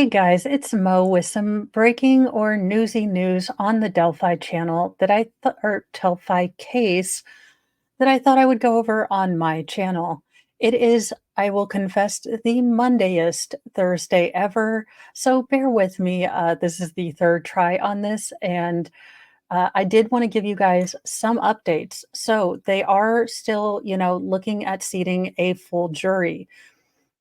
Hey guys, it's Mo with some breaking or newsy news on the Delphi channel that I thought, or Delphi case that I thought I would go over on my channel. It is, I will confess, the Mondayest Thursday ever, so bear with me. This is the third try on this, and I did want to give you guys some updates. So they are still, looking at seating a full jury.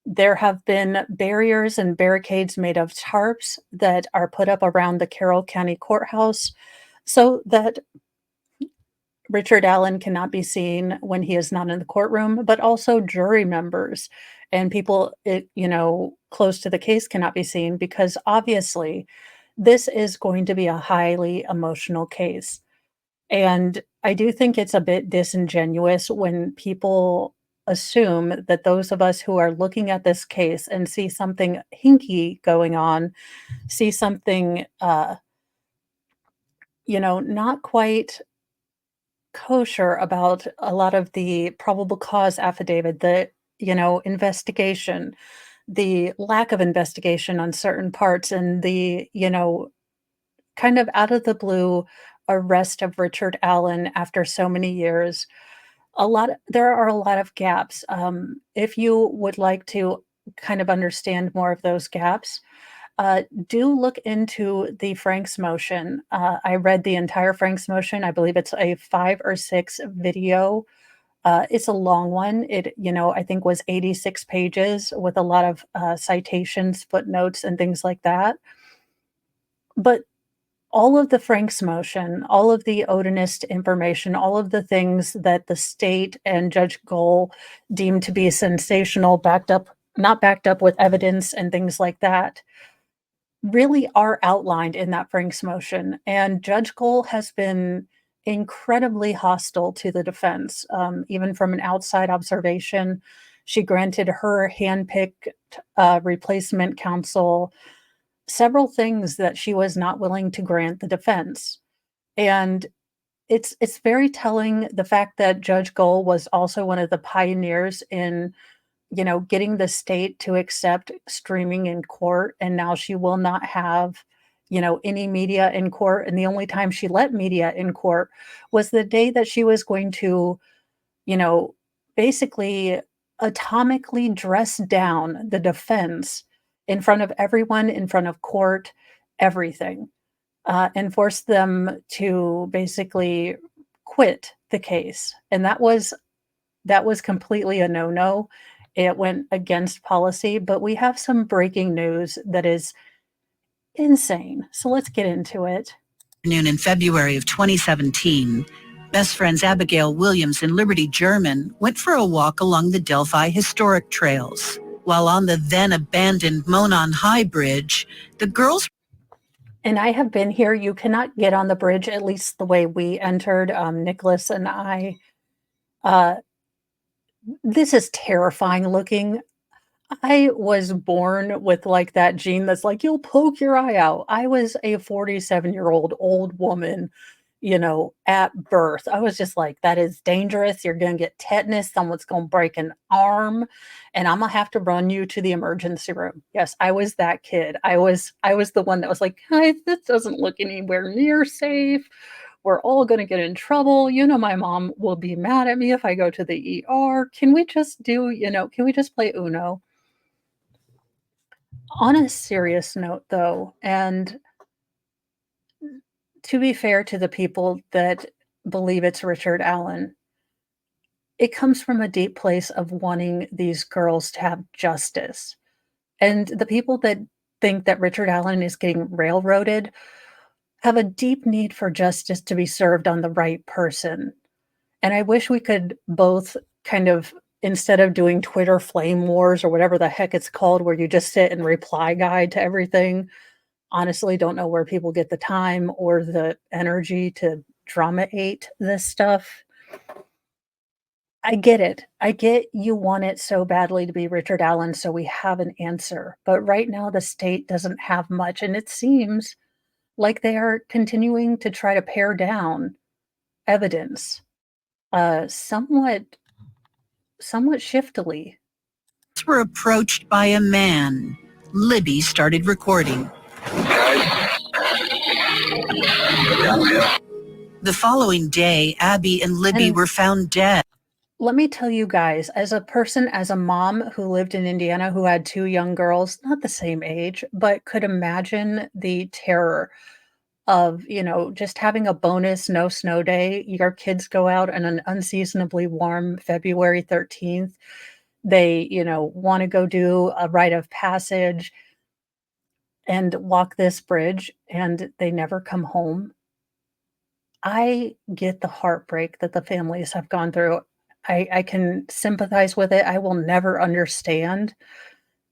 There have been barriers and barricades made of tarps that are put up around the Carroll County Courthouse so that Richard Allen cannot be seen when he is not in the courtroom, but also jury members and people close to the case cannot be seen because obviously this is going to be a highly emotional case. And I do think it's a bit disingenuous when people assume that those of us who are looking at this case and see something hinky going on, see something, not quite kosher about a lot of the probable cause affidavit, the, investigation, the lack of investigation on certain parts, and the, kind of out of the blue arrest of Richard Allen after so many years. There are a lot of gaps. If you would like to kind of understand more of those gaps, do look into the Frank's motion. I read the entire Frank's motion. I believe it's a 5 or 6 video. It's a long one. I think was 86 pages with a lot of citations, footnotes, and things like that. But all of the Franks motion, all of the Odinist information, all of the things that the state and Judge Gohl deemed to be sensational, not backed up with evidence and things like that, really are outlined in that Franks motion. And Judge Gohl has been incredibly hostile to the defense, even from an outside observation. She granted her handpicked replacement counsel several things that she was not willing to grant the defense. And it's very telling the fact that Judge Gohl was also one of the pioneers in, getting the state to accept streaming in court. And now she will not have, any media in court. And the only time she let media in court was the day that she was going to, you know, basically atomically dress down the defense in front of everyone, in front of court, everything, and force them to basically quit the case. And that was completely a no-no. It went against policy, but we have some breaking news that is insane. So let's get into it. In February of 2017, best friends Abigail Williams and Liberty German went for a walk along the Delphi historic trails. While on the then abandoned Monon High Bridge, the girls... And I have been here. You cannot get on the bridge, at least the way we entered, Nicholas and I. This is terrifying looking. I was born with like that gene that's like, you'll poke your eye out. I was a 47-year-old old woman, at birth. I was just like, that is dangerous. You're going to get tetanus. Someone's going to break an arm and I'm going to have to run you to the emergency room. Yes, I was that kid. I was the one that was like, guys, this doesn't look anywhere near safe. We're all going to get in trouble. My mom will be mad at me if I go to the ER. Can we just play Uno? On a serious note, though, and to be fair to the people that believe it's Richard Allen, it comes from a deep place of wanting these girls to have justice. And the people that think that Richard Allen is getting railroaded have a deep need for justice to be served on the right person. And I wish we could both kind of, instead of doing Twitter flame wars or whatever the heck it's called, where you just sit and reply guide to everything. Honestly, don't know where people get the time or the energy to drama-ate this stuff. I get it. I get you want it so badly to be Richard Allen, so we have an answer. But right now, the state doesn't have much, and it seems like they are continuing to try to pare down evidence, somewhat shiftily. were approached by a man Libby started recording. The following day, Abby and Libby And were found dead. let me tell you guys, as a person, as a mom who lived in Indiana who had 2 young girls, not the same age, but could imagine the terror of, just having a bonus no snow day. Your kids go out on an unseasonably warm February 13th. They, wanna go do a rite of passage and walk this bridge, and they never come home. I get the heartbreak that the families have gone through. I can sympathize with it. I will never understand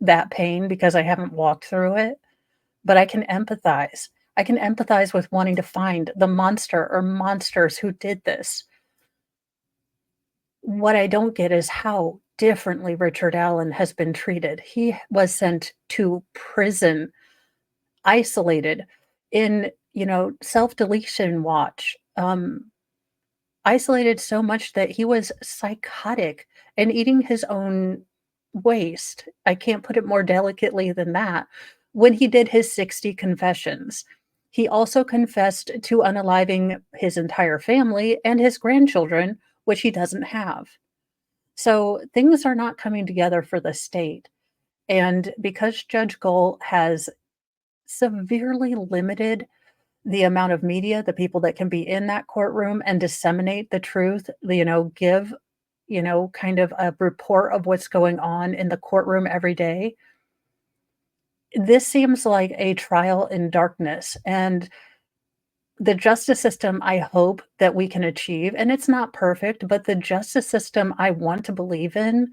that pain because I haven't walked through it, but I can empathize. I can empathize with wanting to find the monster or monsters who did this. What I don't get is how differently Richard Allen has been treated. He was sent to prison, isolated in, self-deletion watch, isolated so much that he was psychotic and eating his own waste. I can't put it more delicately than that. When he did his 60 confessions, he also confessed to unaliving his entire family and his grandchildren, which he doesn't have. So things are not coming together for the state. And because Judge Gold has severely limited the amount of media, the people that can be in that courtroom and disseminate the truth, give, kind of a report of what's going on in the courtroom every day. This seems like a trial in darkness. And the justice system I hope that we can achieve, and it's not perfect, but the justice system I want to believe in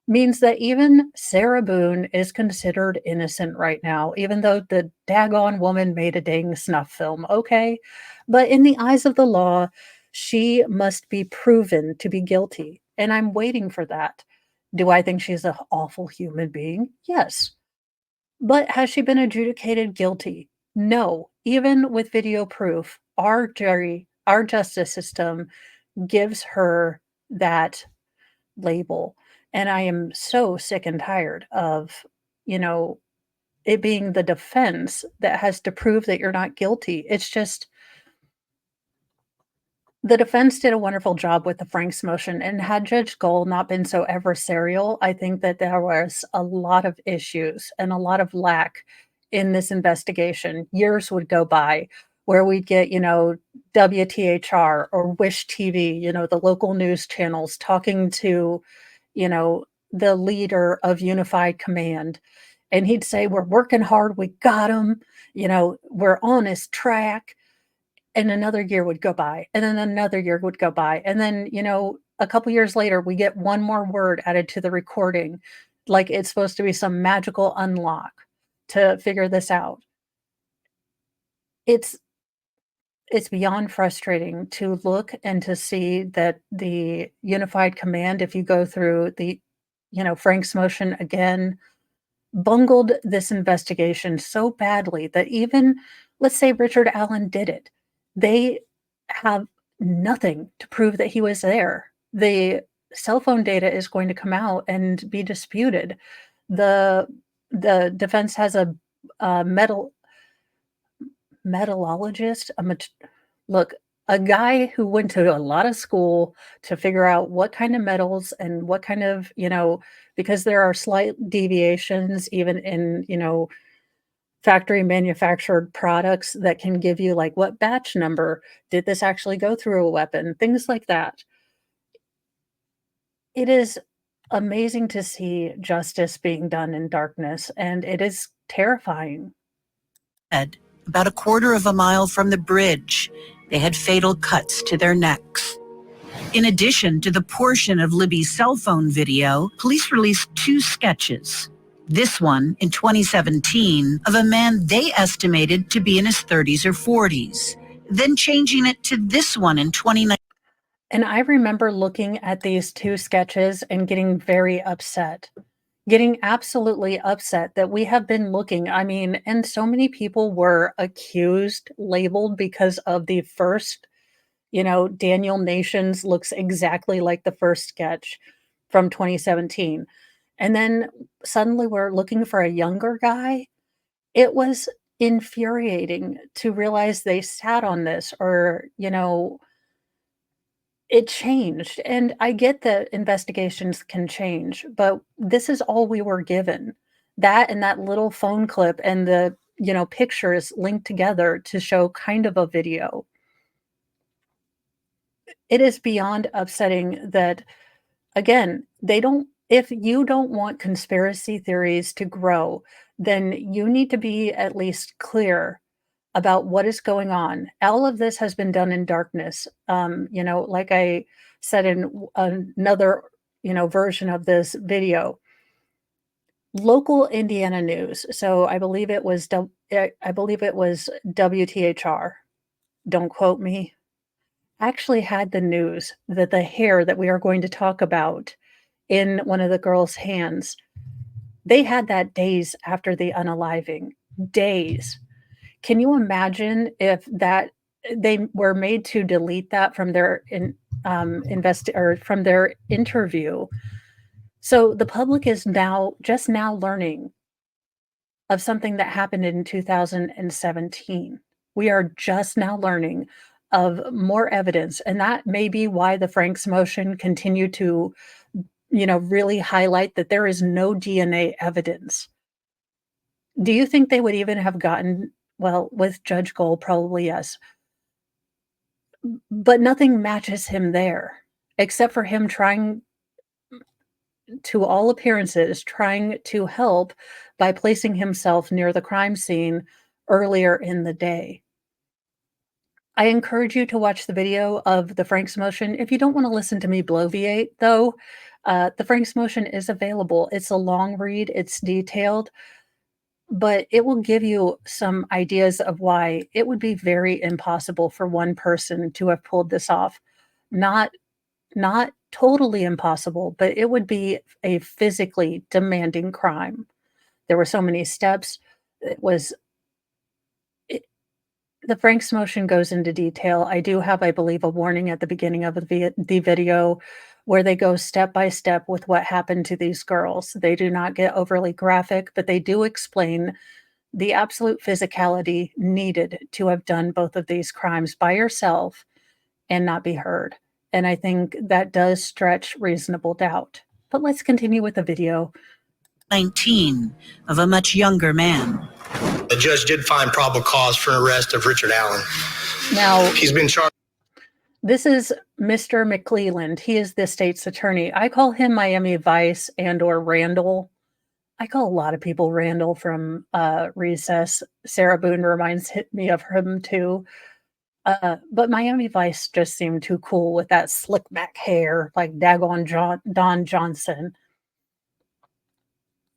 means that even Sarah Boone is considered innocent right now, even though the daggone woman made a dang snuff film, okay? But in the eyes of the law, she must be proven to be guilty, and I'm waiting for that. Do I think she's an awful human being? Yes. But has she been adjudicated guilty? No. Even with video proof, our jury, our justice system gives her that label. And I am so sick and tired of, you know, it being the defense that has to prove that you're not guilty. It's just the defense did a wonderful job with the Franks motion, and had Judge Gold not been so adversarial, I think that there was a lot of issues and a lot of lack in this investigation. Years would go by where we'd get, WTHR or Wish TV, the local news channels talking to, you know, the leader of Unified Command. And he'd say, "We're working hard. We got him. We're on his track." And another year would go by, and then another year would go by, and then, a couple years later, we get one more word added to the recording, like it's supposed to be some magical unlock to figure this out. It's it's beyond frustrating to look and to see that the unified command, if you go through the, Frank's motion again, bungled this investigation so badly that even, let's say Richard Allen did it, they have nothing to prove that he was there. The cell phone data is going to come out and be disputed. The the defense has a metallurgist, look, a guy who went to a lot of school to figure out what kind of metals and what kind of, because there are slight deviations even in, factory manufactured products that can give you like what batch number did this actually go through a weapon, things like that. It is amazing to see justice being done in darkness, and it is terrifying. About a quarter of a mile from the bridge, they had fatal cuts to their necks. In addition to the portion of Libby's cell phone video, police released 2 sketches. This one, in 2017, of a man they estimated to be in his 30s or 40s, then changing it to this one in 2019. And I remember looking at these 2 sketches and getting very upset, getting absolutely upset that we have been looking. I mean, and so many people were accused, labeled because of the first, Daniel Nations looks exactly like the first sketch from 2017. And then suddenly we're looking for a younger guy. It was infuriating to realize they sat on this or, it changed. And I get that investigations can change, but this is all we were given. That and that little phone clip and the, pictures linked together to show kind of a video. It is beyond upsetting that, again, they don't if you don't want conspiracy theories to grow, then you need to be at least clear about what is going on. All of this has been done in darkness. Like I said in another, version of this video, local Indiana news. So I believe it was WTHR. Don't quote me. Actually had the news that the hair that we are going to talk about in one of the girls' hands, they had that days after the unaliving. Days. Can you imagine if that they were made to delete that from their or from their interview? So the public is now learning of something that happened in 2017. We are just now learning of more evidence, and that may be why the Franks motion continued to, really highlight that there is no DNA evidence. Do you think they would even have gotten, well, with Judge Gold, probably yes, but nothing matches him there, except for him trying, to all appearances, trying to help by placing himself near the crime scene earlier in the day. I encourage you to watch the video of the Franks motion. If you don't want to listen to me bloviate, though, the Franks motion is available. It's a long read, it's detailed, but it will give you some ideas of why it would be very impossible for one person to have pulled this off. Not not totally impossible, but it would be a physically demanding crime. There were so many steps. It was it, the Franks motion goes into detail. I do have, I believe, a warning at the beginning of the video where they go step by step with what happened to these girls. They do not get overly graphic, but they do explain the absolute physicality needed to have done both of these crimes by yourself and not be heard. And I think that does stretch reasonable doubt. But let's continue with the video. 19 of a much younger man. The judge did find probable cause for an arrest of Richard Allen. Now, he's been charged. This is Mr. McClelland. He is the state's attorney. I call him Miami Vice and or Randall. I call a lot of people Randall from Recess. Sarah Boone reminds me of him too. But Miami Vice just seemed too cool with that slick back hair, like daggone Don Johnson.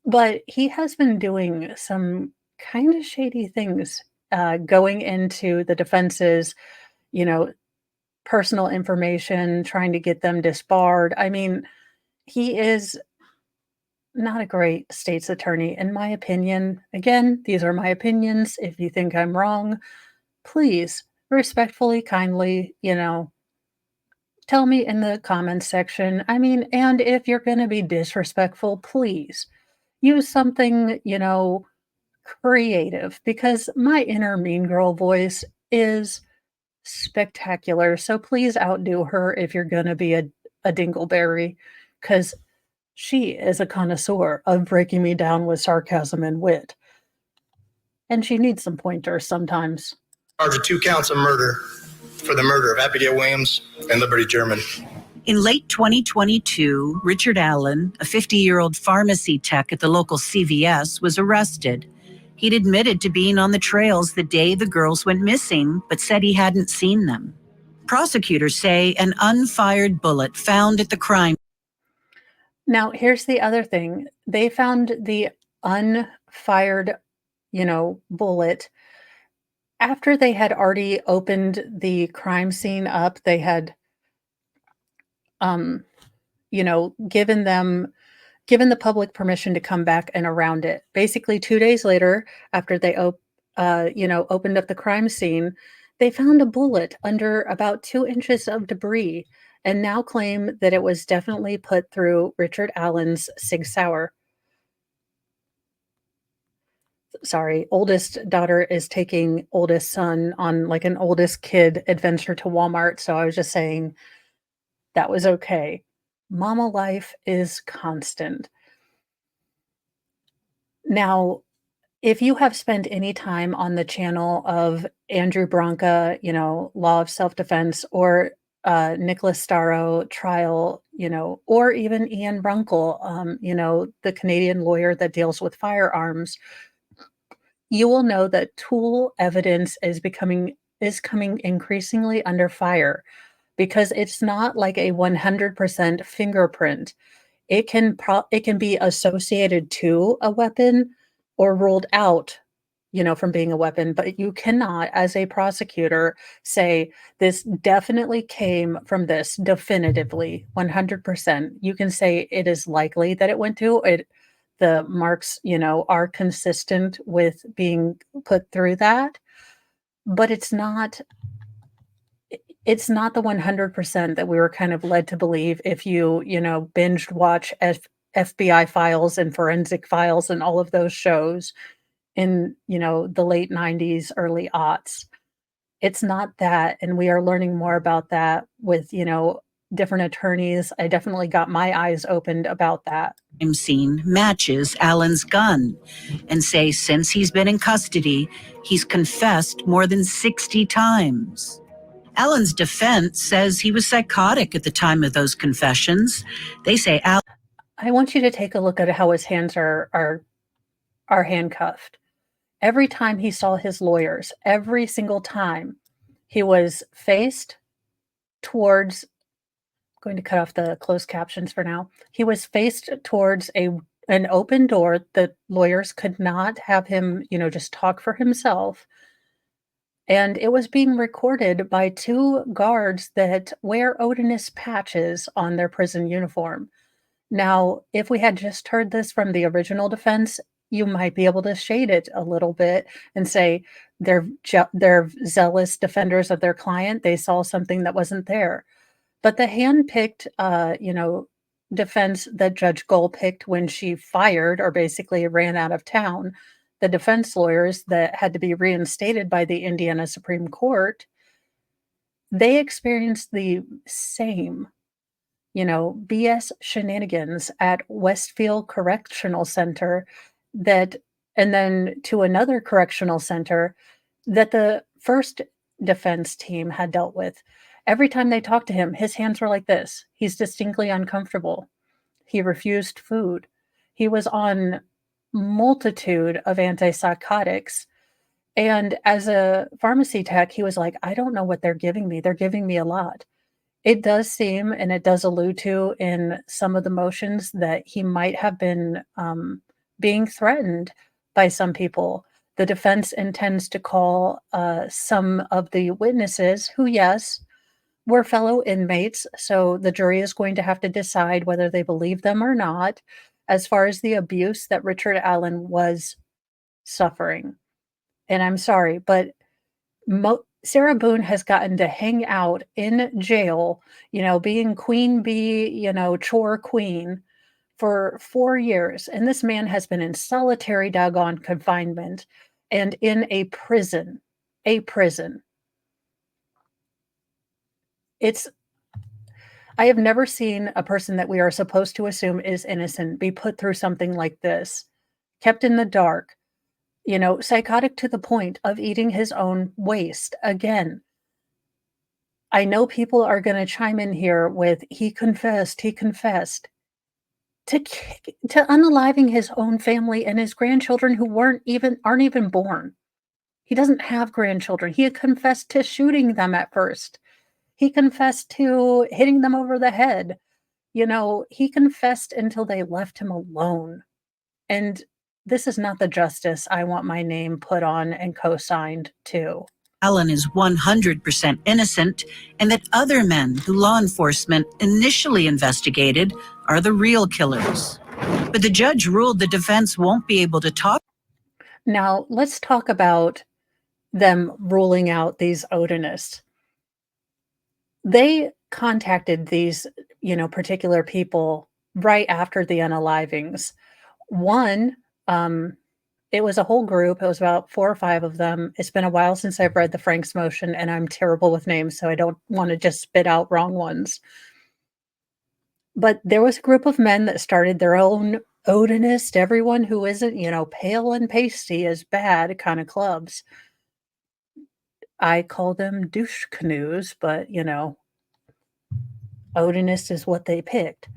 But he has been doing some kind of shady things, going into the defense's, you know, personal information, trying to get them disbarred. I mean, he is not a great state's attorney, in my opinion. Again, these are my opinions. If you think I'm wrong, please respectfully, kindly, tell me in the comments section. I mean, and if you're going to be disrespectful, please use something, creative, because my inner mean girl voice is spectacular. So please outdo her if you're going to be a dingleberry, because she is a connoisseur of breaking me down with sarcasm and wit. And she needs some pointers sometimes. Charged with 2 counts of murder for the murder of Abigail Williams and Liberty German. In late 2022, Richard Allen, a 50-year-old pharmacy tech at the local CVS, was arrested. He'd admitted to being on the trails the day the girls went missing, but said he hadn't seen them. Prosecutors say an unfired bullet found at the crime. Now, here's the other thing. They found the unfired, bullet after they had already opened the crime scene up. They had, given the public permission to come back and around it. Basically, 2 days later, after they opened up the crime scene, they found a bullet under about 2 inches of debris. and now claim that it was definitely put through Richard Allen's Sig Sauer. Sorry, oldest daughter is taking oldest son on like an oldest kid adventure to Walmart. So I was just saying that was okay. Mama life is constant. Now, if you have spent any time on the channel of Andrew Branca, Law of Self-Defense, or Nicholas Starro trial, or even Ian Runkle, the Canadian lawyer that deals with firearms, you will know that tool evidence is coming increasingly under fire because it's not like a 100% fingerprint. It can be associated to a weapon or ruled out, from being a weapon, but you cannot, as a prosecutor, say this definitely came from this definitively 100%. You can say it is likely that it went to it. The marks, are consistent with being put through that, but it's not the 100% that we were kind of led to believe if you binged watch FBI files and forensic files and all of those shows in, the late 90s, early aughts. It's not that, and we are learning more about that with, different attorneys. I definitely got my eyes opened about that. Crime scene matches Allen's gun and say since he's been in custody, he's confessed more than 60 times. Allen's defense says he was psychotic at the time of those confessions. They say I want you to take a look at how his hands are handcuffed. Every time he saw his lawyers, every single time, he was faced towards going to cut off the closed captions for now. He was faced towards an open door. The lawyers could not have him, just talk for himself. And it was being recorded by two guards that wear odorous patches on their prison uniform. Now, if we had just heard this from the original defense, you might be able to shade it a little bit and say they're zealous defenders of their client. They saw something that wasn't there. But the hand-picked, defense that Judge Gull picked when she fired or basically ran out of town, the defense lawyers that had to be reinstated by the Indiana Supreme Court, they experienced the same, BS shenanigans at Westfield Correctional Center and then to another correctional center that the first defense team had dealt with. Every time they talked to him, his hands were like this. He's distinctly uncomfortable. He refused food. He was on multitude of antipsychotics. And as a pharmacy tech, he was like, I don't know what they're giving me. They're giving me a lot. It does seem, and it does allude to in some of the motions, that he might have been being threatened by some people. The defense intends to call some of the witnesses who, yes, were fellow inmates. So the jury is going to have to decide whether they believe them or not, as far as the abuse that Richard Allen was suffering. And I'm sorry, but Sarah Boone has gotten to hang out in jail, being queen bee, chore queen for 4 years. And this man has been in solitary doggone confinement and in a prison. I have never seen a person that we are supposed to assume is innocent be put through something like this, kept in the dark, psychotic to the point of eating his own waste. Again, I know people are going to chime in here with he confessed to unaliving his own family and his grandchildren who aren't even born. He doesn't have grandchildren. He had confessed to shooting them at first. He confessed to hitting them over the head. He confessed until they left him alone. And this is not the justice I want my name put on and co-signed to. Allen is 100% innocent and that other men who law enforcement initially investigated are the real killers. But the judge ruled the defense won't be able to talk. Now, let's talk about them ruling out these Odinists. They contacted these, particular people right after the unalivings. One, um, it was a whole group. It was about 4 or 5 of them. It's been a while since I've read the Frank's Motion, and I'm terrible with names, so I don't wanna just spit out wrong ones. But there was a group of men that started their own Odinist, everyone who isn't, pale and pasty is bad kinda clubs. I call them douche canoes, but, Odinist is what they picked.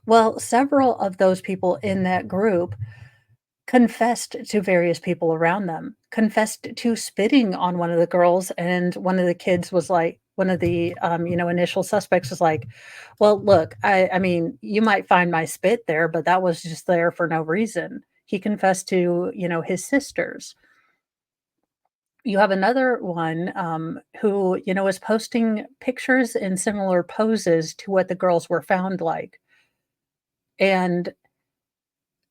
Well, several of those people in that group confessed to various people around them, confessed to spitting on one of the girls, and one of the kids was like one of the, initial suspects was like, "Well, look, I mean, you might find my spit there, but that was just there for no reason." He confessed to, his sisters. You have another one, who, was posting pictures in similar poses to what the girls were found like, and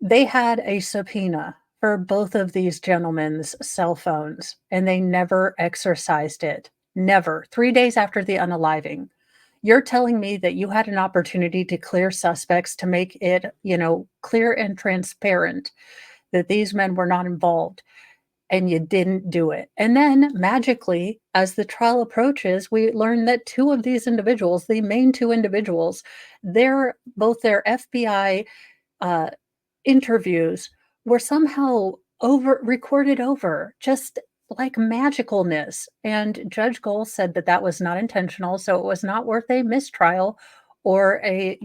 they had a subpoena for both of these gentlemen's cell phones, and they never exercised it. Never. 3 days after the unaliving. You're telling me that you had an opportunity to clear suspects to make it, clear and transparent that these men were not involved, and you didn't do it. And then magically, as the trial approaches, we learn that 2 of these individuals, the main 2 individuals, their FBI, uh, interviews were somehow recorded over, just like magicalness, and Judge Gold said that that was not intentional, so it was not worth a mistrial or a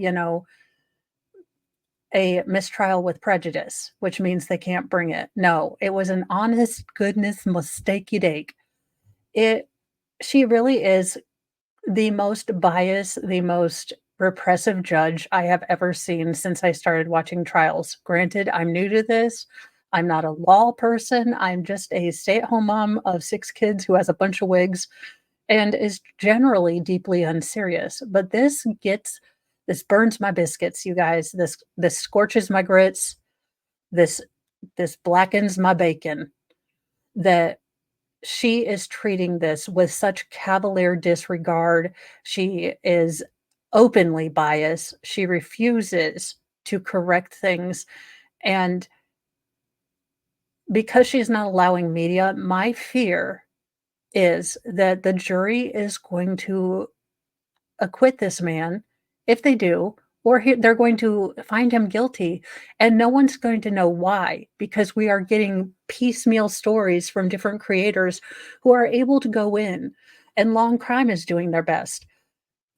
mistrial with prejudice, which means they can't bring it. No, it was an honest goodness mistakey dake. It She really is the most biased, the most repressive judge I have ever seen since I started watching trials. Granted, I'm new to this. I'm not a law person. I'm just a stay-at-home mom of 6 kids who has a bunch of wigs and is generally deeply unserious. But this burns my biscuits, you guys. This scorches my grits. This this blackens my bacon that she is treating this with such cavalier disregard. She is openly biased. She refuses to correct things. And because she's not allowing media, my fear is that the jury is going to acquit this man if they do, or they're going to find him guilty, and no one's going to know why because we are getting piecemeal stories from different creators who are able to go in, and Long Crime is doing their best.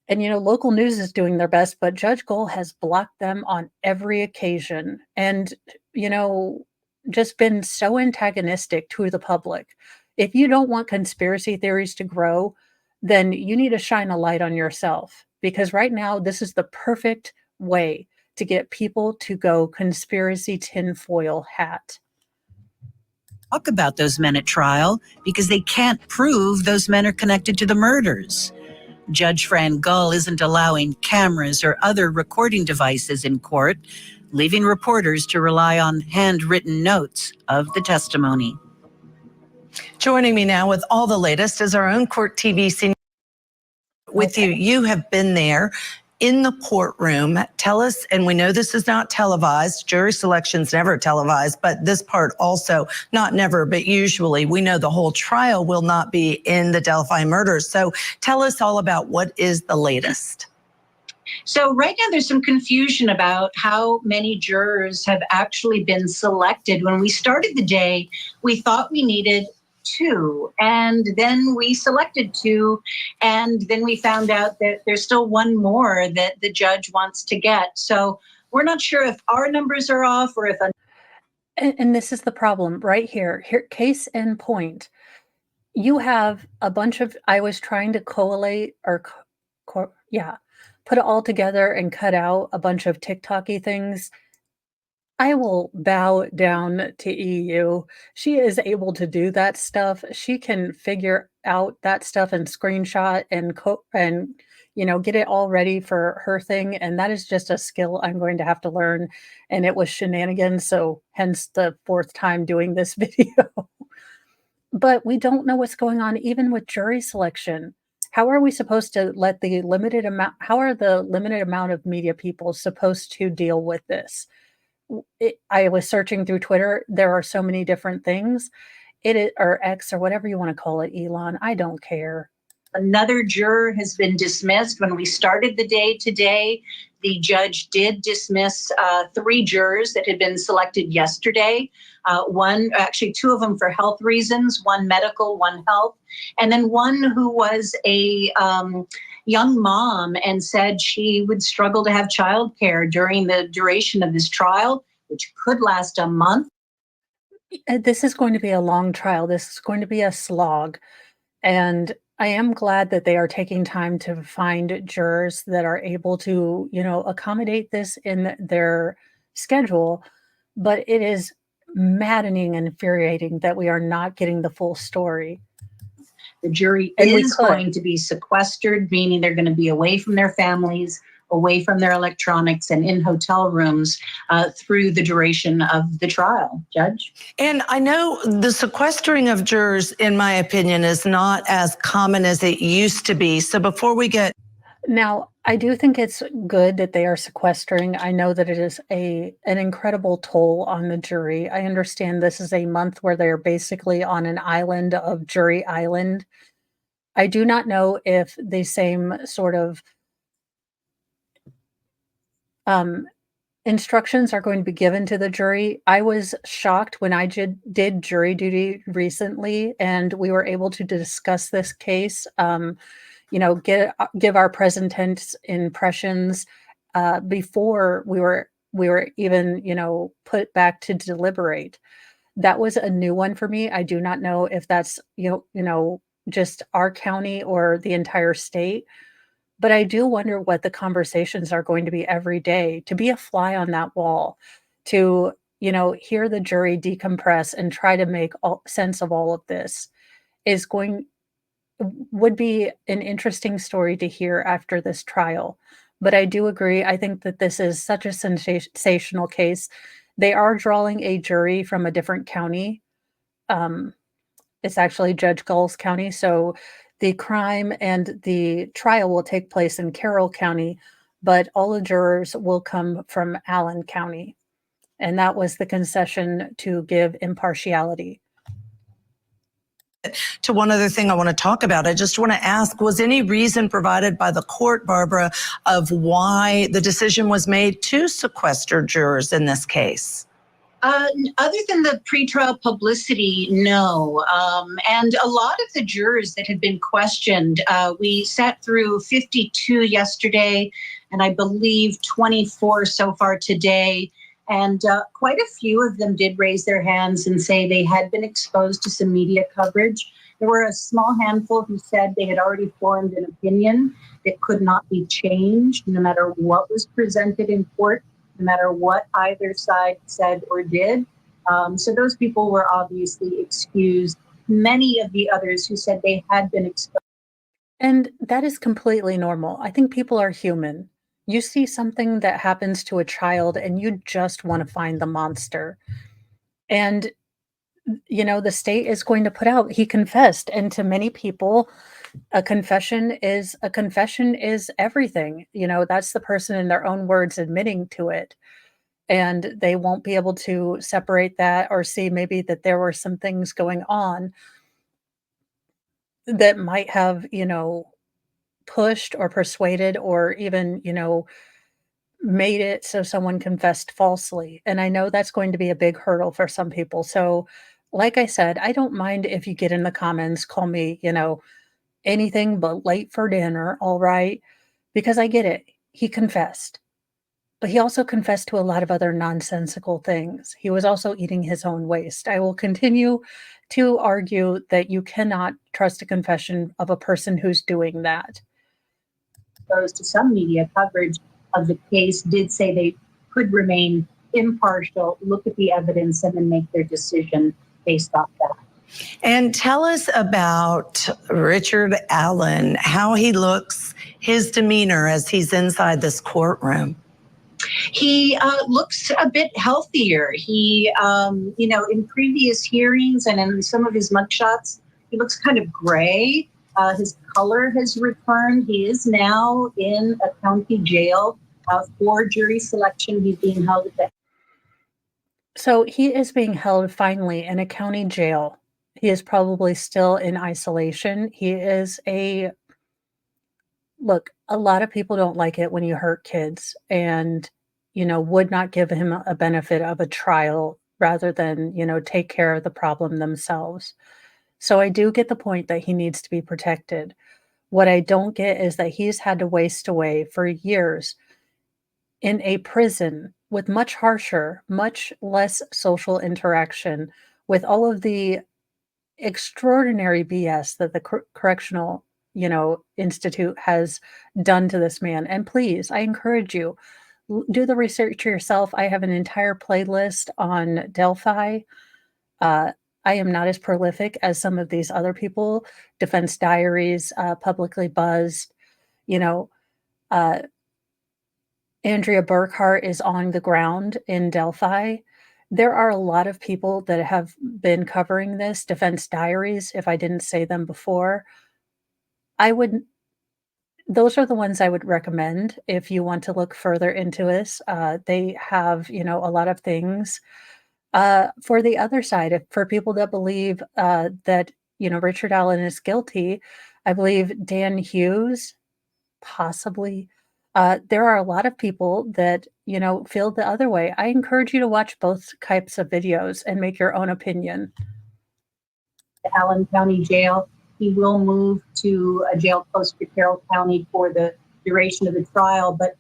And, local news is doing their best, but Judge Goal has blocked them on every occasion and, you know, just been so antagonistic to the public. If you don't want conspiracy theories to grow, then you need to shine a light on yourself because right now, this is the perfect way to get people to go conspiracy tinfoil hat. Talk about those men at trial because they can't prove those men are connected to the murders. Judge Fran Gull isn't allowing cameras or other recording devices in court, leaving reporters to rely on handwritten notes of the testimony. Joining me now with all the latest is our own Court TV senior with you. You have been there in the courtroom. Tell us, and we know this is not televised. Jury selection's never televised, but this part also, not never, but usually. We know the whole trial will not be in the Delphi murders. So tell us all about what is the latest. So right now there's some confusion about how many jurors have actually been selected. When we started the day, we thought we needed 2, and then we selected 2, and then we found out that there's still 1 more that the judge wants to get. So we're not sure if our numbers are off or if And this is the problem right here. Here, case in point. You have a bunch of I was trying to collate or put it all together and cut out a bunch of TikToky things. I will bow down to EU. She is able to do that stuff. She can figure out that stuff and screenshot and get it all ready for her thing, and that is just a skill I'm going to have to learn, and it was shenanigans, so hence the 4th time doing this video. But we don't know what's going on even with jury selection. How are we supposed to let the limited amount how are the limited amount of media people supposed to deal with this? I was searching through Twitter, there are so many different things. Or X or whatever you wanna call it, Elon, I don't care. Another juror has been dismissed. When we started the day today, the judge did dismiss 3 jurors that had been selected yesterday. Actually, 2 of them for health reasons, one medical, one health, and then one who was a young mom and said she would struggle to have childcare during the duration of this trial, which could last a month. This is going to be a long trial. This is going to be a slog. And I am glad that they are taking time to find jurors that are able to, accommodate this in their schedule. But it is maddening and infuriating that we are not getting the full story. The jury And we is could. going to be sequestered, meaning they're going to be away from their families, away from their electronics, and in hotel rooms through the duration of the trial. Judge? And I know the sequestering of jurors, in my opinion, is not as common as it used to be. So before we get Now, I do think it's good that they are sequestering. I know that it is an incredible toll on the jury. I understand this is a month where they're basically on an island of Jury Island. I do not know if the same sort of um, instructions are going to be given to the jury. I was shocked when I did jury duty recently, and we were able to discuss this case. Give our present tense impressions before we were even put back to deliberate. That was a new one for me. I do not know if that's just our county or the entire state, but I do wonder what the conversations are going to be every day, to be a fly on that wall, to, hear the jury decompress and try to make sense of all of this is going would be an interesting story to hear after this trial. But I do agree. I think that this is such a sensational case. They are drawing a jury from a different county. Um, it's actually Judge Gull's county. So the crime and the trial will take place in Carroll County, but all the jurors will come from Allen County. And that was the concession to give impartiality. to one other thing I want to talk about, I just want to ask, was any reason provided by the court, Barbara, of why the decision was made to sequester jurors in this case? Other than the pretrial publicity, no. And a lot of the jurors that had been questioned, we sat through 52 yesterday, and I believe 24 so far today. And quite a few of them did raise their hands and say they had been exposed to some media coverage. There were a small handful who said they had already formed an opinion that could not be changed no matter what was presented in court, no matter what either side said or did. So those people were obviously excused. Many of the others who said they had been exposed. And that is completely normal. I think people are human. You see something that happens to a child and you just want to find the monster. And, the state is going to put out, he confessed. And to many people, a confession is everything. That's the person in their own words admitting to it. And they won't be able to separate that or see maybe that there were some things going on that might have, pushed or persuaded or even, made it so someone confessed falsely. And I know that's going to be a big hurdle for some people. So, like I said, I don't mind if you get in the comments, call me, anything but late for dinner, all right? Because I get it. He confessed. But he also confessed to a lot of other nonsensical things. He was also eating his own waste. I will continue to argue that you cannot trust a confession of a person who's doing that. Exposed to some media coverage of the case did say they could remain impartial, look at the evidence, and then make their decision based off that. And tell us about Richard Allen, how he looks, his demeanor as he's inside this courtroom. He looks a bit healthier. He, in previous hearings and in some of his mugshots, he looks kind of gray. His color has returned. He is now in a county jail for jury selection. He's being held at the. So he is being held finally in a county jail. He is probably still in isolation. He is a look, a lot of people don't like it when you hurt kids and, would not give him a benefit of a trial rather than, take care of the problem themselves. So I do get the point that he needs to be protected. What I don't get is that he's had to waste away for years in a prison with much harsher, much less social interaction, with all of the extraordinary BS that the correctional, institute has done to this man. And please, I encourage you, do the research yourself. I have an entire playlist on Delphi. Uh, I am not as prolific as some of these other people. Defense Diaries, Publicly Buzzed, you know, uh, Andrea Burkhart is on the ground in Delphi. There are a lot of people that have been covering this. Defense Diaries, if I didn't say them before, I would those are the ones I would recommend if you want to look further into this. They have, a lot of things. For the other side, if for people that believe that, Richard Allen is guilty, I believe Dan Hughes possibly. There are a lot of people that, feel the other way. I encourage you to watch both types of videos and make your own opinion. Allen County Jail. He will move to a jail close to Carroll County for the duration of the trial. But,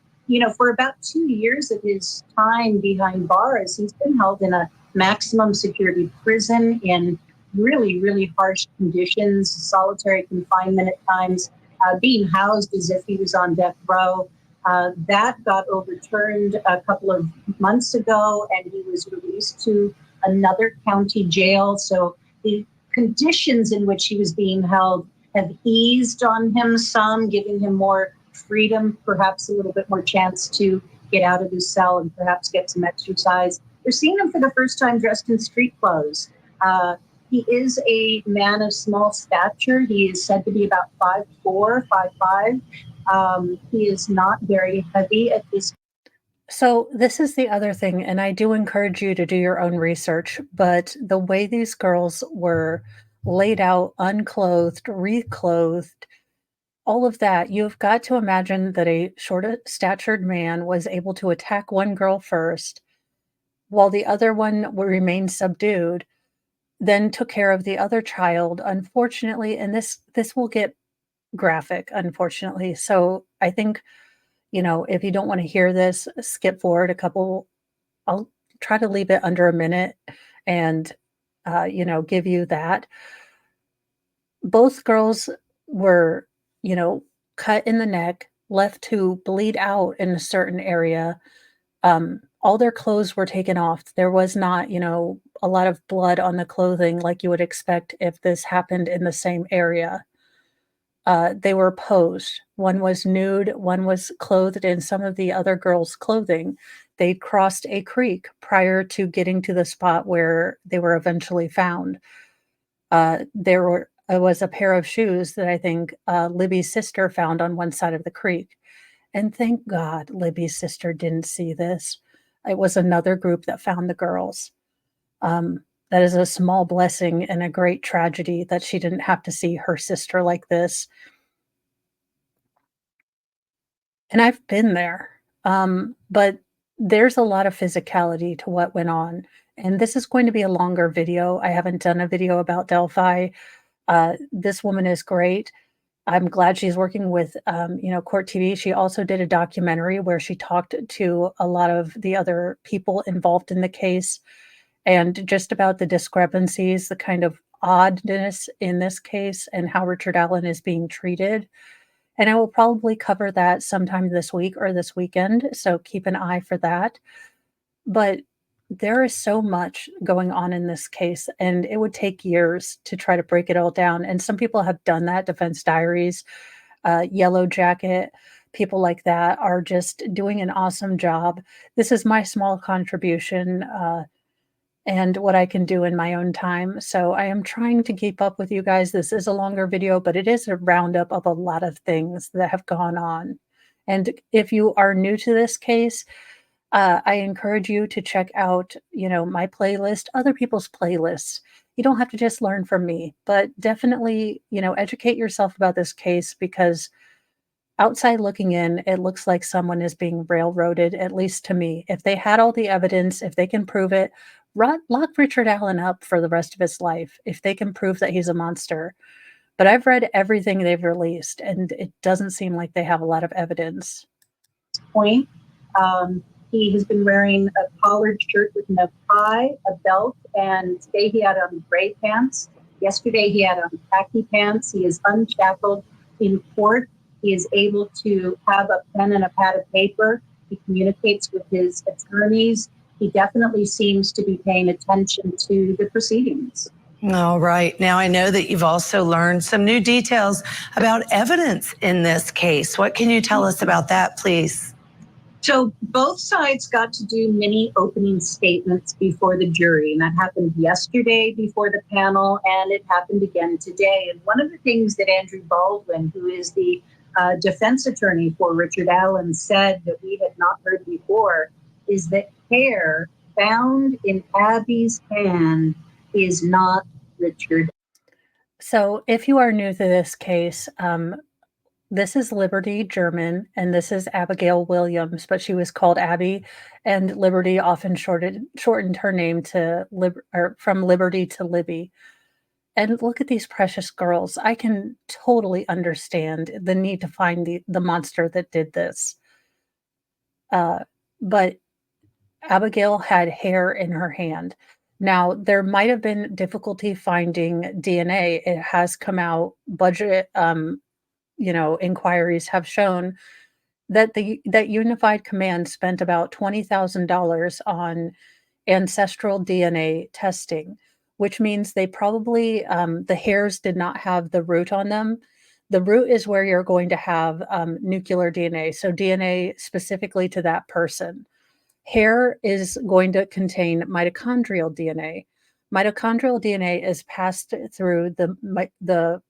for about 2 years of his time behind bars, he's been held in a maximum security prison in really, really harsh conditions, solitary confinement at times, being housed as if he was on death row. That got overturned a couple of months ago, and he was released to another county jail. So the conditions in which he was being held have eased on him some, giving him more freedom, perhaps a little bit more chance to get out of his cell and perhaps get some exercise. We're seeing him for the first time dressed in street clothes. He is a man of small stature. He is said to be about 5'4", 5'5". He is not very heavy at this. So this is the other thing, and I do encourage you to do your own research, but the way these girls were laid out, unclothed, reclothed, all of that, you've got to imagine that a short statured man was able to attack one girl first, while the other one remained subdued, then took care of the other child, unfortunately, and this will get graphic, unfortunately. So I think, if you don't want to hear this, skip forward a couple. I'll try to leave it under a minute and, give you that. Both girls were, cut in the neck, left to bleed out in a certain area. All their clothes were taken off. There was not, a lot of blood on the clothing like you would expect if this happened in the same area. They were posed. One was nude, one was clothed in some of the other girls' clothing. They crossed a creek prior to getting to the spot where they were eventually found. There was a pair of shoes that I think Libby's sister found on one side of the creek. And thank God Libby's sister didn't see this. It was another group that found the girls. That is a small blessing and a great tragedy that she didn't have to see her sister like this. And I've been there. But there's a lot of physicality to what went on. And this is going to be a longer video. I haven't done a video about Delphi. This woman is great. I'm glad she's working with, Court TV. She also did a documentary where she talked to a lot of the other people involved in the case and just about the discrepancies, the kind of oddness in this case and how Richard Allen is being treated. And I will probably cover that sometime this week or this weekend. So keep an eye for that. But there is so much going on in this case, and it would take years to try to break it all down. And some people have done that. Defense Diaries, Yellow Jacket, people like that are just doing an awesome job. This is my small contribution. and what I can do in my own time. So I am trying to keep up with you guys. This is a longer video, but it is a roundup of a lot of things that have gone on. And if you are new to this case, I encourage you to check out, my playlist, other people's playlists. You don't have to just learn from me, but definitely, educate yourself about this case because outside looking in, it looks like someone is being railroaded, at least to me. If they had all the evidence, if they can prove it, lock Richard Allen up for the rest of his life if they can prove that he's a monster. But I've read everything they've released, and it doesn't seem like they have a lot of evidence. Point. He has been wearing a collared shirt with no tie, a belt, and today he had on gray pants. Yesterday he had on khaki pants. He is unshackled in court. He is able to have a pen and a pad of paper. He communicates with his attorneys. He definitely seems to be paying attention to the proceedings. All right. Now, I know that you've also learned some new details about evidence in this case. What can you tell us about that, please? So both sides got to do mini opening statements before the jury, and that happened yesterday before the panel, and it happened again today. And one of the things that Andrew Baldwin, who is the defense attorney for Richard Allen, said that we had not heard before is that hair found in Abby's hand is not Richard. So if you are new to this case, this is Liberty German, and this is Abigail Williams, but she was called Abby, and Liberty often shortened her name to from Liberty to Libby. And look at these precious girls. I can totally understand the need to find the monster that did this. But Abigail had hair in her hand. Now, there might have been difficulty finding DNA. It has come out, budget inquiries have shown that that Unified Command spent about $20,000 on ancestral DNA testing, which means they probably the hairs did not have the root on them. The root is where you're going to have nuclear DNA, so DNA specifically to that person. Hair is going to contain mitochondrial DNA. Mitochondrial DNA is passed through the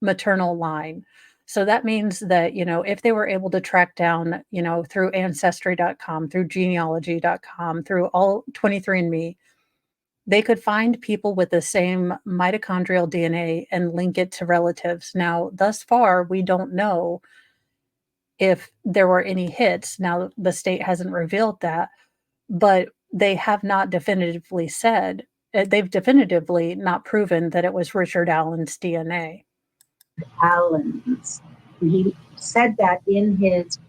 maternal line. So that means that, if they were able to track down, through ancestry.com, through genealogy.com, through all 23andMe, they could find people with the same mitochondrial DNA and link it to relatives. Now, thus far, we don't know if there were any hits. Now, the state hasn't revealed that, but they have not definitively said, they've definitively not proven that it was Richard Allen's DNA. Allen's. And he said that in his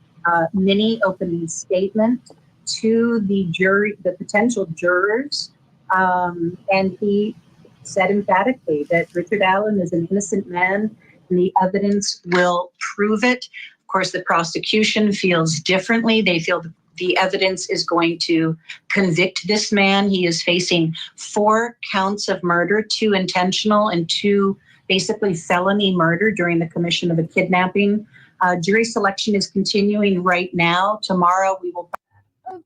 mini opening statement to the jury, the potential jurors. And he said emphatically that Richard Allen is an innocent man and the evidence will prove it. Of course, the prosecution feels differently. They feel the evidence is going to convict this man. He is facing 4 counts of murder, 2 intentional and 2 basically felony murder during the commission of a kidnapping. Jury selection is continuing right now. Tomorrow we will.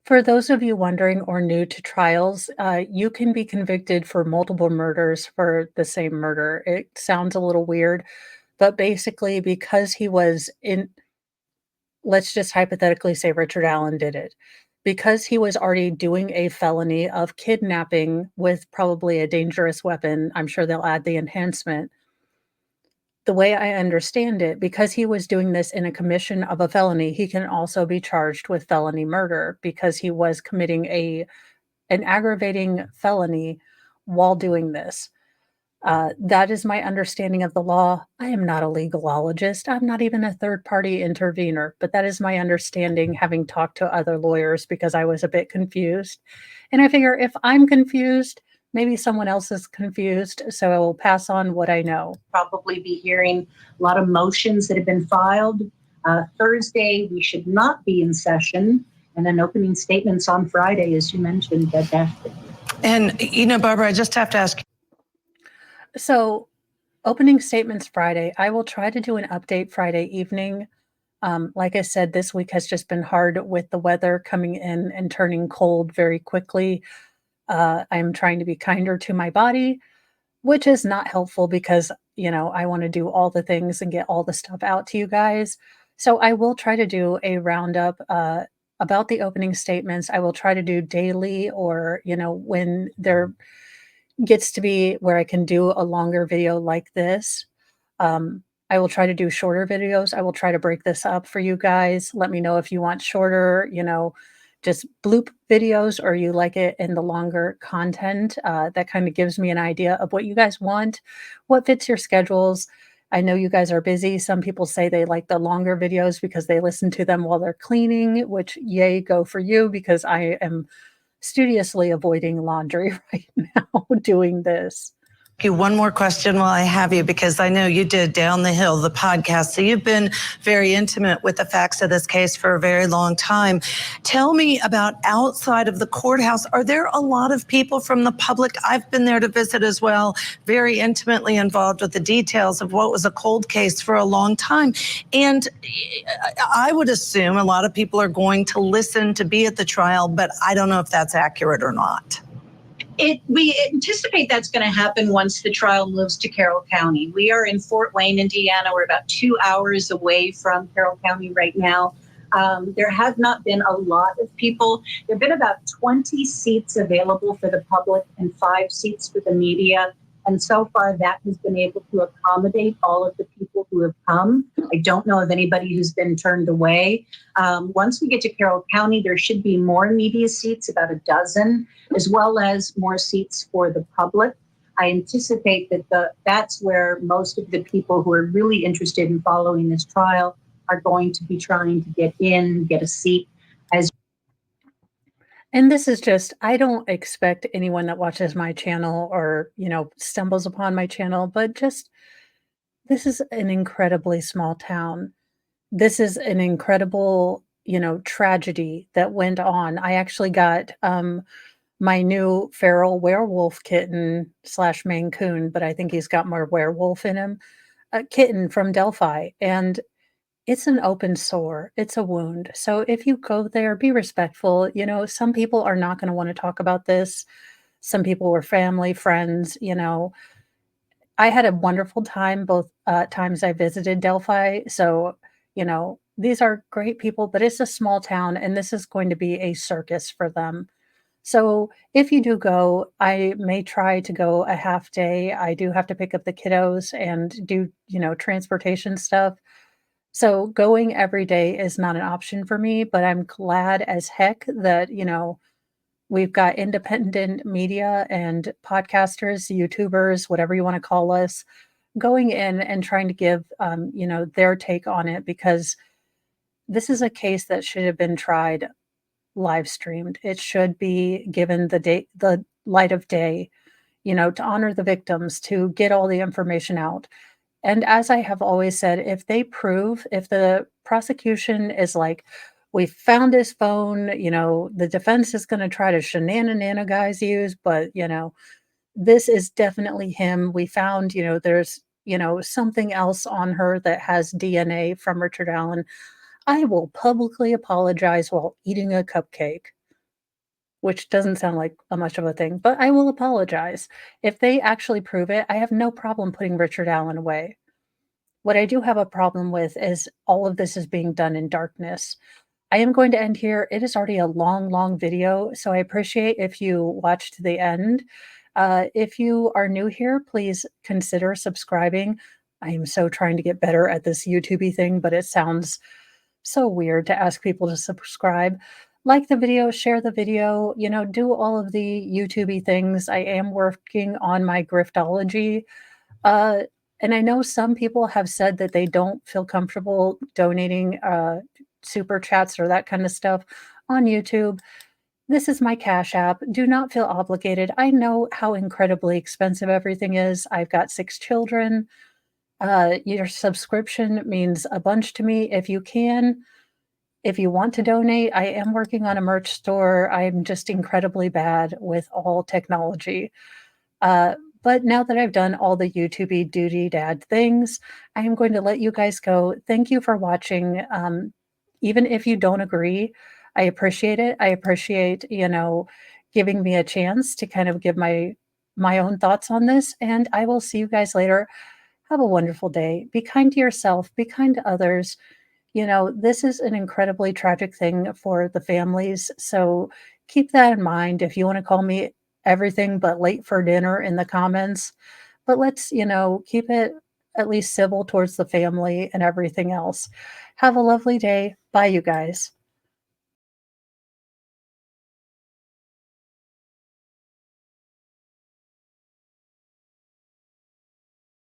For those of you wondering or new to trials, you can be convicted for multiple murders for the same murder. It sounds a little weird, but basically because he was in, let's just hypothetically say Richard Allen did it. Because he was already doing a felony of kidnapping with probably a dangerous weapon, I'm sure they'll add the enhancement. The way I understand it, because he was doing this in a commission of a felony, he can also be charged with felony murder because he was committing an aggravating felony while doing this. That is my understanding of the law. I am not a legalologist. I'm not even a third-party intervener, but that is my understanding, having talked to other lawyers, because I was a bit confused. And I figure if I'm confused, maybe someone else is confused, so I will pass on what I know. Probably be hearing a lot of motions that have been filed. Thursday, we should not be in session, and then opening statements on Friday, as you mentioned, Daphne. And, Barbara, I just have to ask. So, opening statements Friday, I will try to do an update Friday evening. Like I said, this week has just been hard with the weather coming in and turning cold very quickly. I'm trying to be kinder to my body, which is not helpful because, I want to do all the things and get all the stuff out to you guys. So I will try to do a roundup about the opening statements. I will try to do daily or, when there gets to be where I can do a longer video like this. I will try to do shorter videos. I will try to break this up for you guys. Let me know if you want shorter, just bloop videos or you like it in the longer content. That kind of gives me an idea of what you guys want, what fits your schedules. I know you guys are busy. Some people say they like the longer videos because they listen to them while they're cleaning, which yay, go for you because I am studiously avoiding laundry right now doing this. You one more question while I have you, because I know you did Down the Hill, the podcast. So you've been very intimate with the facts of this case for a very long time. Tell me about outside of the courthouse. Are there a lot of people from the public? I've been there to visit as well, very intimately involved with the details of what was a cold case for a long time. And I would assume a lot of people are going to listen to be at the trial, but I don't know if that's accurate or not. We anticipate that's going to happen once the trial moves to Carroll County. We are in Fort Wayne, Indiana. We're about 2 hours away from Carroll County right now. There have not been a lot of people. There have been about 20 seats available for the public and 5 seats for the media. And so far, that has been able to accommodate all of the people who have come. I don't know of anybody who's been turned away. Once we get to Carroll County, there should be more media seats, about a dozen, as well as more seats for the public. I anticipate that that's where most of the people who are really interested in following this trial are going to be trying to get a seat. And this is just, I don't expect anyone that watches my channel or, stumbles upon my channel, but just this is an incredibly small town. This is an incredible, tragedy that went on. I actually got my new feral werewolf kitten slash Maine Coon, but I think he's got more werewolf in him, a kitten from Delphi. And it's an open sore, it's a wound. So if you go there, be respectful. Some people are not going to want to talk about this. Some people were family, friends. I had a wonderful time both times I visited Delphi. So, these are great people, but it's a small town and this is going to be a circus for them. So if you do go, I may try to go a half day. I do have to pick up the kiddos and do, transportation stuff. So going every day is not an option for me, but I'm glad as heck that, we've got independent media and podcasters, YouTubers, whatever you want to call us, going in and trying to give, their take on it because this is a case that should have been tried live streamed. It should be given the light of day, to honor the victims, to get all the information out. And as I have always said, if the prosecution is like, we found his phone, the defense is going to try to guys use, but, this is definitely him. We found, there's, something else on her that has DNA from Richard Allen. I will publicly apologize while eating a cupcake, which doesn't sound like much of a thing, but I will apologize. If they actually prove it, I have no problem putting Richard Allen away. What I do have a problem with is all of this is being done in darkness. I am going to end here. It is already a long, long video, so I appreciate if you watch to the end. If you are new here, please consider subscribing. I am so trying to get better at this YouTube thing, but it sounds so weird to ask people to subscribe. Like the video, share the video, do all of the YouTube things. I am working on my griftology. Uh, and I know some people have said that they don't feel comfortable donating super chats or that kind of stuff on YouTube. This is my Cash App. Do not feel obligated. I know how incredibly expensive everything is. I've got 6 children. Your subscription means a bunch to me. If you want to donate, I am working on a merch store. I'm just incredibly bad with all technology. But now that I've done all the YouTubey duty dad things, I am going to let you guys go. Thank you for watching. Even if you don't agree, I appreciate it. I appreciate, giving me a chance to kind of give my own thoughts on this, and I will see you guys later. Have a wonderful day. Be kind to yourself, be kind to others. This is an incredibly tragic thing for the families, so keep that in mind. If you wanna call me everything but late for dinner in the comments, but let's, keep it at least civil towards the family and everything else. Have a lovely day. Bye, you guys.